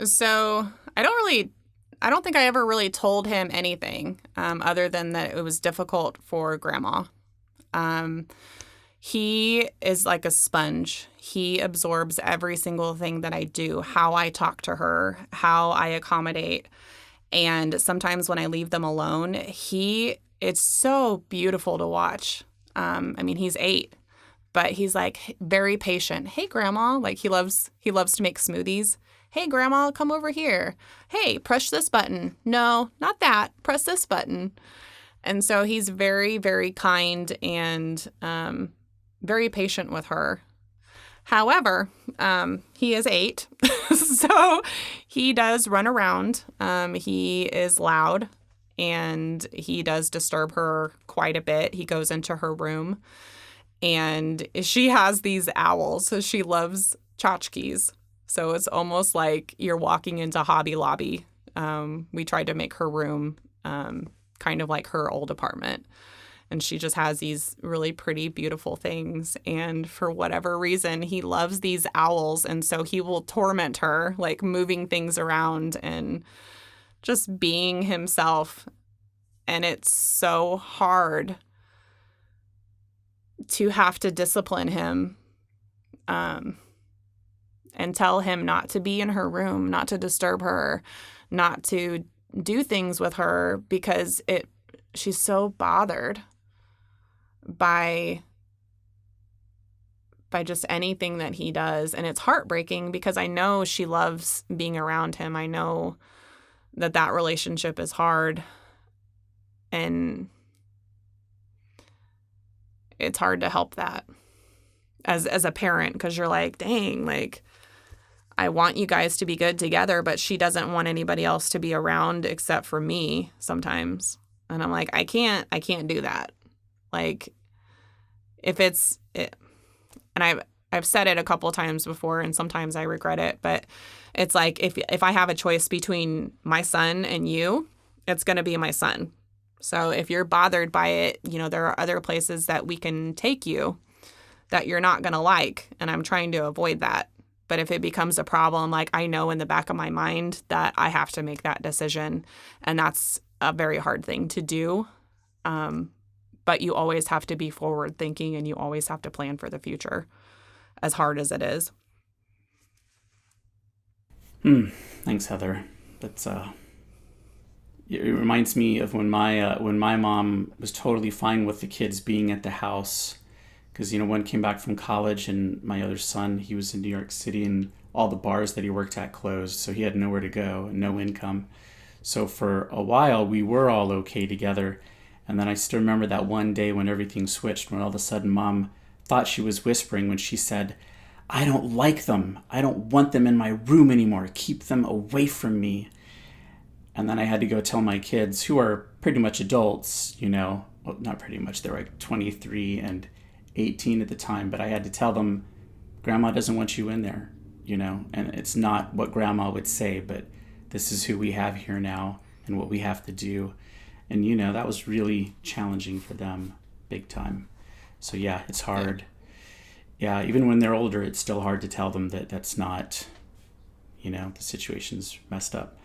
So I don't think I ever really told him anything other than that it was difficult for grandma. Um, he is like a sponge. He absorbs every single thing that I do, how I talk to her, how I accommodate. And sometimes when I leave them alone, it's so beautiful to watch. I mean, he's 8, but he's like very patient. Hey, grandma, like he loves to make smoothies. Hey, grandma, come over here. Hey, press this button. No, not that. Press this button. And so he's very, very kind and very patient with her. However, he is 8, so he does run around. He is loud and he does disturb her quite a bit. He goes into her room and she has these owls. So she loves tchotchkes. So it's almost like you're walking into Hobby Lobby. We tried to make her room kind of like her old apartment. And she just has these really pretty, beautiful things. And for whatever reason, he loves these owls. And so he will torment her, like moving things around and just being himself. And it's so hard to have to discipline him and tell him not to be in her room, not to disturb her, not to do things with her because she's so bothered by just anything that he does. And it's heartbreaking because I know she loves being around him. I know that relationship is hard and it's hard to help that as a parent because you're like, dang, like I want you guys to be good together, but she doesn't want anybody else to be around except for me sometimes. And I'm like, I can't do that. Like if it's it, and I've said it a couple times before and sometimes I regret it, but it's like if I have a choice between my son and you, it's going to be my son. So if you're bothered by it, there are other places that we can take you that you're not going to like, and I'm trying to avoid that. But if it becomes a problem, like I know in the back of my mind that I have to make that decision, and that's a very hard thing to do. But you always have to be forward thinking and you always have to plan for the future, as hard as it is. Thanks, Heather. That's it reminds me of when my mom was totally fine with the kids being at the house because one came back from college and my other son, he was in New York City and all the bars that he worked at closed, so he had nowhere to go and no income. So for a while we were all okay together, and then I still remember that one day when everything switched, when all of a sudden mom thought she was whispering when she said, "I don't like them. I don't want them in my room anymore. Keep them away from me." And then I had to go tell my kids, who are pretty much adults, well, not pretty much, they're like 23 and 18 at the time, but I had to tell them, Grandma doesn't want you in there, and it's not what Grandma would say, but this is who we have here now and what we have to do. And, that was really challenging for them, big time. So, yeah, it's Yeah. hard. Yeah, even when they're older, it's still hard to tell them that that's not, the situation's messed up.